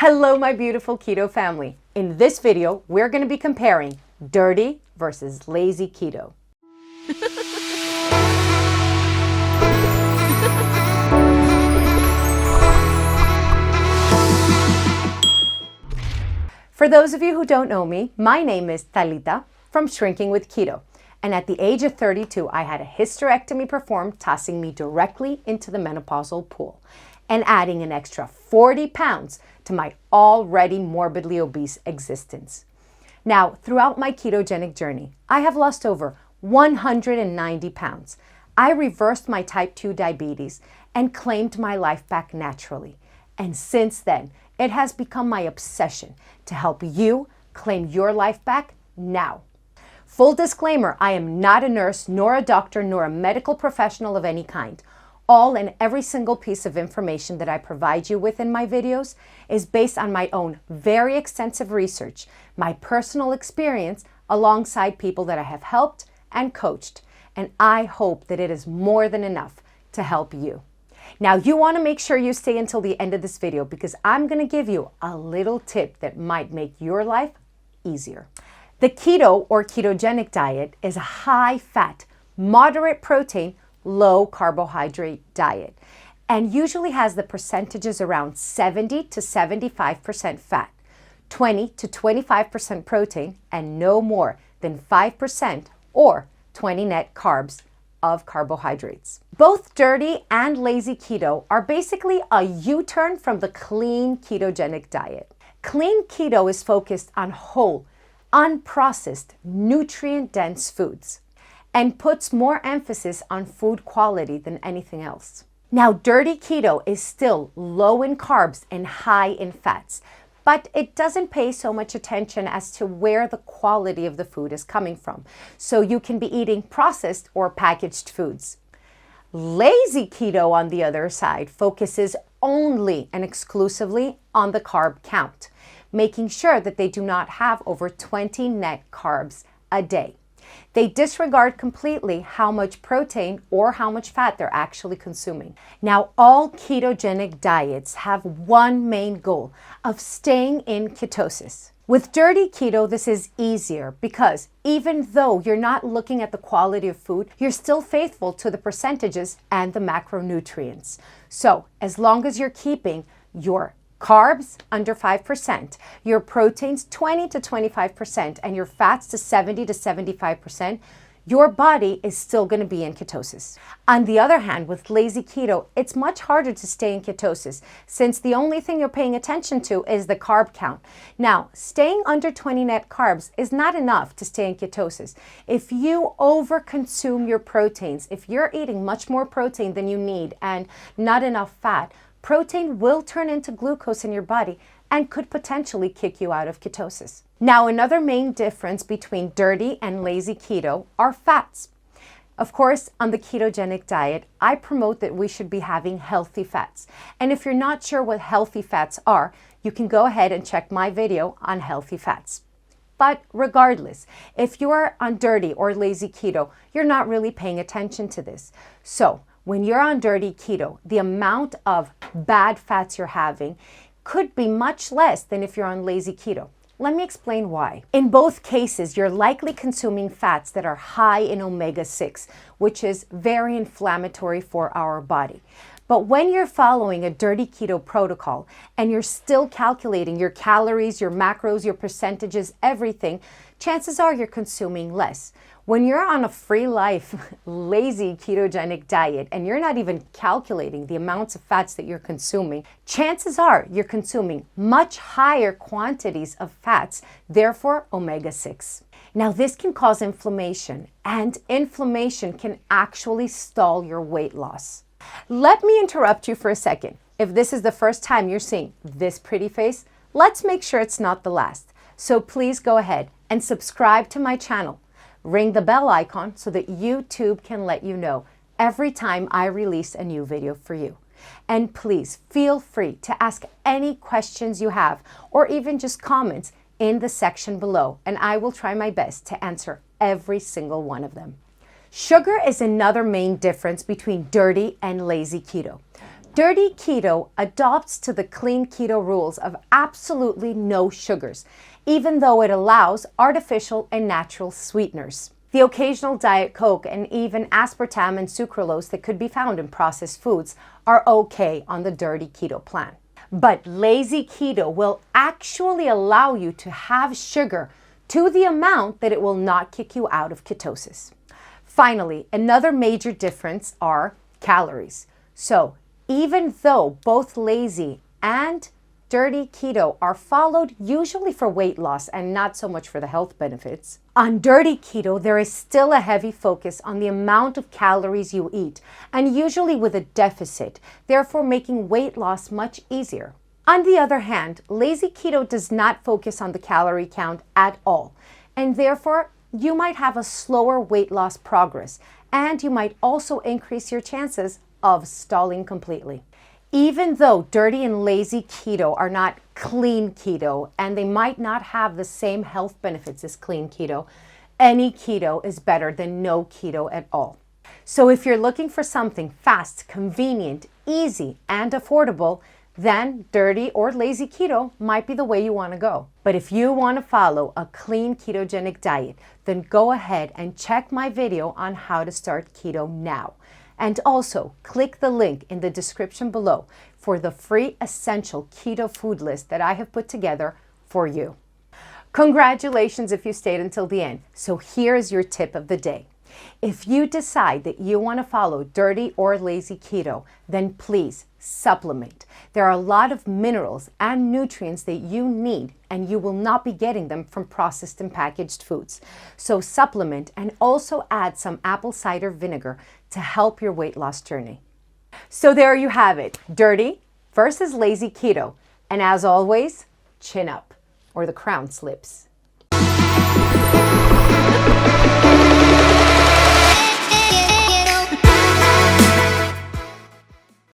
Hello, my beautiful keto family. In this video, we're going to be comparing dirty versus lazy keto. For those of you who don't know me, my name is Talita from Shrinking with Keto. And at the age of 32, I had a hysterectomy performed, tossing me directly into the menopausal pool and adding an extra 40 pounds to my already morbidly obese existence. Now, throughout my ketogenic journey, I have lost over 190 pounds. I reversed my type 2 diabetes and claimed my life back naturally. And since then, it has become my obsession to help you claim your life back now. Full disclaimer, I am not a nurse, nor a doctor, nor a medical professional of any kind. All and every single piece of information that I provide you with in my videos is based on my own very extensive research, my personal experience alongside people that I have helped and coached, and I hope that it is more than enough to help you. Now, you want to make sure you stay until the end of this video because I'm going to give you a little tip that might make your life easier. The keto or ketogenic diet is a high-fat, moderate protein, low carbohydrate diet, and usually has the percentages around 70 to 75% fat, 20 to 25% protein, and no more than 5% or 20 net carbs of carbohydrates. Both dirty and lazy keto are basically a U-turn from the clean ketogenic diet. Clean keto is focused on whole, unprocessed, nutrient-dense foods and puts more emphasis on food quality than anything else. Now, dirty keto is still low in carbs and high in fats, but it doesn't pay so much attention as to where the quality of the food is coming from. So you can be eating processed or packaged foods. Lazy keto, on the other side, focuses only and exclusively on the carb count, making sure that they do not have over 20 net carbs a day. They disregard completely how much protein or how much fat they're actually consuming. Now, all ketogenic diets have one main goal of staying in ketosis. With dirty keto, this is easier because even though you're not looking at the quality of food, you're still faithful to the percentages and the macronutrients. So, as long as you're keeping your carbs under 5%, your proteins 20 to 25%, and your fats to 70 to 75%, your body is still going to be in ketosis. On the other hand, with lazy keto, it's much harder to stay in ketosis since the only thing you're paying attention to is the carb count. Now, staying under 20 net carbs is not enough to stay in ketosis. If you overconsume your proteins, if you're eating much more protein than you need and not enough fat, protein will turn into glucose in your body and could potentially kick you out of ketosis. Now, another main difference between dirty and lazy keto are fats. Of course, on the ketogenic diet, I promote that we should be having healthy fats. And if you're not sure what healthy fats are, you can go ahead and check my video on healthy fats. But regardless, if you are on dirty or lazy keto, you're not really paying attention to this. So, when you're on dirty keto, the amount of bad fats you're having could be much less than if you're on lazy keto. Let me explain why. In both cases, you're likely consuming fats that are high in omega-6, which is very inflammatory for our body. But when you're following a dirty keto protocol and you're still calculating your calories, your macros, your percentages, everything, chances are you're consuming less. When you're on a free life, lazy ketogenic diet and you're not even calculating the amounts of fats that you're consuming, chances are you're consuming much higher quantities of fats, therefore omega-6. Now, this can cause inflammation, and inflammation can actually stall your weight loss. Let me interrupt you for a second. If this is the first time you're seeing this pretty face, let's make sure it's not the last. So please go ahead and subscribe to my channel. Ring the bell icon so that YouTube can let you know every time I release a new video for you. And please feel free to ask any questions you have or even just comments in the section below, and I will try my best to answer every single one of them. Sugar is another main difference between dirty and lazy keto. Dirty keto adopts to the clean keto rules of absolutely no sugars, even though it allows artificial and natural sweeteners. The occasional Diet Coke and even aspartame and sucralose that could be found in processed foods are okay on the dirty keto plan. But lazy keto will actually allow you to have sugar to the amount that it will not kick you out of ketosis. Finally, another major difference are calories. So, even though both lazy and dirty keto are followed usually for weight loss and not so much for the health benefits, on dirty keto there is still a heavy focus on the amount of calories you eat, and usually with a deficit, therefore making weight loss much easier. On the other hand, lazy keto does not focus on the calorie count at all, and therefore you might have a slower weight loss progress, and you might also increase your chances of stalling completely. Even though dirty and lazy keto are not clean keto and they might not have the same health benefits as clean keto, any keto is better than no keto at all. So if you're looking for something fast, convenient, easy, and affordable, then dirty or lazy keto might be the way you want to go. But if you want to follow a clean ketogenic diet, then go ahead and check my video on how to start keto now. And also, click the link in the description below for the free essential keto food list that I have put together for you. Congratulations if you stayed until the end. So here's your tip of the day. If you decide that you want to follow dirty or lazy keto, then please supplement. There are a lot of minerals and nutrients that you need, and you will not be getting them from processed and packaged foods. So supplement and also add some apple cider vinegar to help your weight loss journey. So there you have it, dirty versus lazy keto. And as always, chin up or the crown slips.